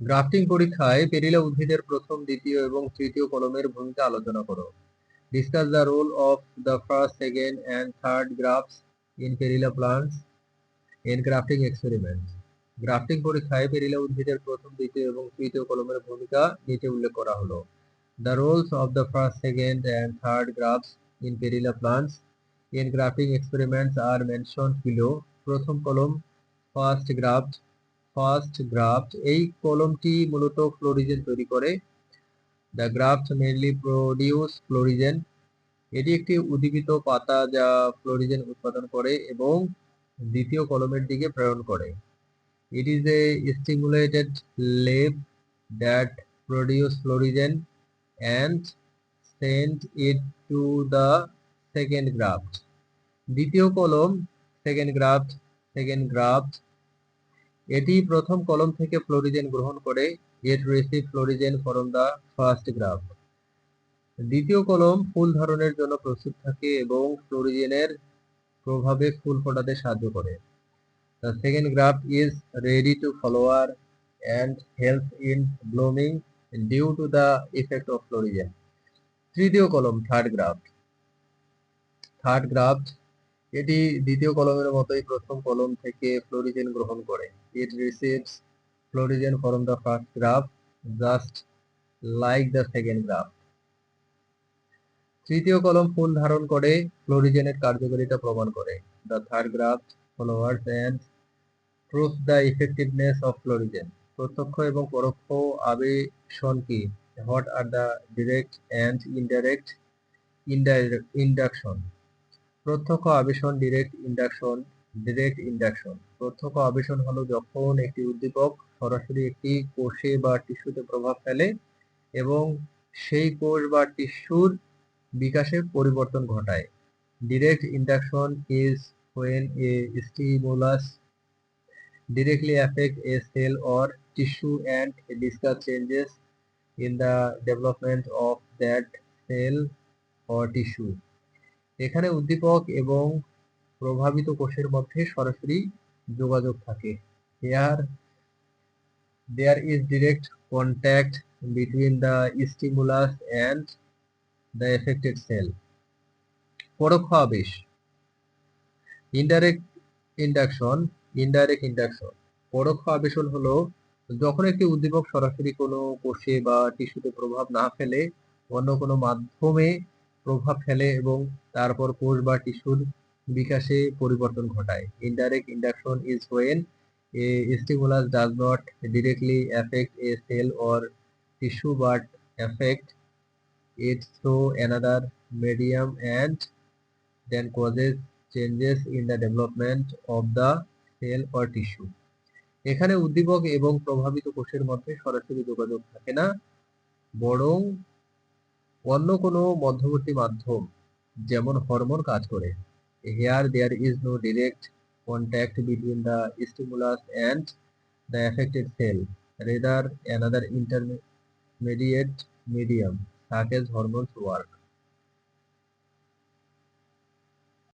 Grafting পরীক্ষায় পেরিলা উদ্ভিদের প্রথম, দ্বিতীয় এবং তৃতীয় কলমের ভূমিকা আলোচনা করো। Discuss the role of the first, second, and third grafts in perilla plants in grafting experiments. Grafting পরীক্ষায় পেরিলা উদ্ভিদের প্রথম, দ্বিতীয় এবং তৃতীয় কলমের ভূমিকা নিচে উল্লেখ করা হলো। The roles of the first, second, and third grafts in perilla plants in grafting experiments are mentioned below. প্রথম কলম ফার্স্ট গ্রাফট এই কলমটি মূলত ফ্লোরিজেন তৈরি করে। The graft mainly produce florigen, এটি একটি উদ্দীপিত পাতা যা ফ্লোরিজেন উৎপাদন করে এবং দ্বিতীয় কলমের দিকে প্রেরণ করে। It is a stimulated leaf that produce florigen and send it to the second graft. দ্বিতীয় কলম সেকেন্ড গ্রাফট এটি প্রথম কলম থেকে ফ্লোরিজেন গ্রহণ করে। It receives florigen from the first graft. দ্বিতীয় কলম ফুল ধারণের জন্য প্রস্তুত থাকে এবং ফ্লোরিজেনের প্রভাবে ফুল ফোটাতে সাহায্য করে। The second graft is ready to flower and helps in blooming due to the effect of florigen. তৃতীয় কলম থার্ড গ্রাফট এটি দ্বিতীয় কলমের মতোই প্রথম কলম থেকে ফ্লোরিজেন গ্রহণ করে। It receives florigen from the first graft just like the second graft. তৃতীয় কলম ফুল ধারণ করে ফ্লোরিজেনের কার্যকারিতা প্রমাণ করে। The third graft flowers and proves the effectiveness of florigen. প্রত্যক্ষ এবং পরোক্ষ আবেশন কি? What are the direct and indirect induction? প্রত্যক্ষ আবেশন, ডিরেক্ট ইন্ডাকশন। প্রত্যক্ষ আবেশন হলো যখন একটি উদ্দীপক সরাসরি একটি কোষে বা টিস্যুতে প্রভাব ফেলে এবং সেই কোষ বা টিস্যুর বিকাশে পরিবর্তন ঘটায়। Direct induction is when a stimulus directly affects a cell or tissue and discuss changes in the development of that cell or tissue. এখানে উদ্দীপক এবং প্রভাবিত কোষের মধ্যে সরাসরি যোগাযোগ থাকে। There is direct contact between the stimulus and the affected cell. পরোক্ষ আবেশ ইনডাইরেক্ট ইন্ডাকশন। পরোক্ষ আবেশন হলো যখন একটি উদ্দীপক সরাসরি কোনো কোষে বা টিস্যুতে প্রভাব না ফেলে অন্য কোনো মাধ্যমে প্রভাব ফেলে এবং তারপর কোষ বা টিস্যুর বিকাশে পরিবর্তন ঘটায়। Indirect induction is when a stimulus does not directly affect a cell or tissue but affect it through another medium and then causes changes in the development of the cell or tissue. এখানে উদ্দীপক এবং প্রভাবিত কোষের মধ্যে সরাসরি যোগাযোগ থাকে না, বরং অন্য কোনো মধ্যবর্তী মাধ্যম যেমন হরমোন কাজ করে। Here there is no direct contact between the stimulus and the affected cell, rather another intermediate medium such as hormones work.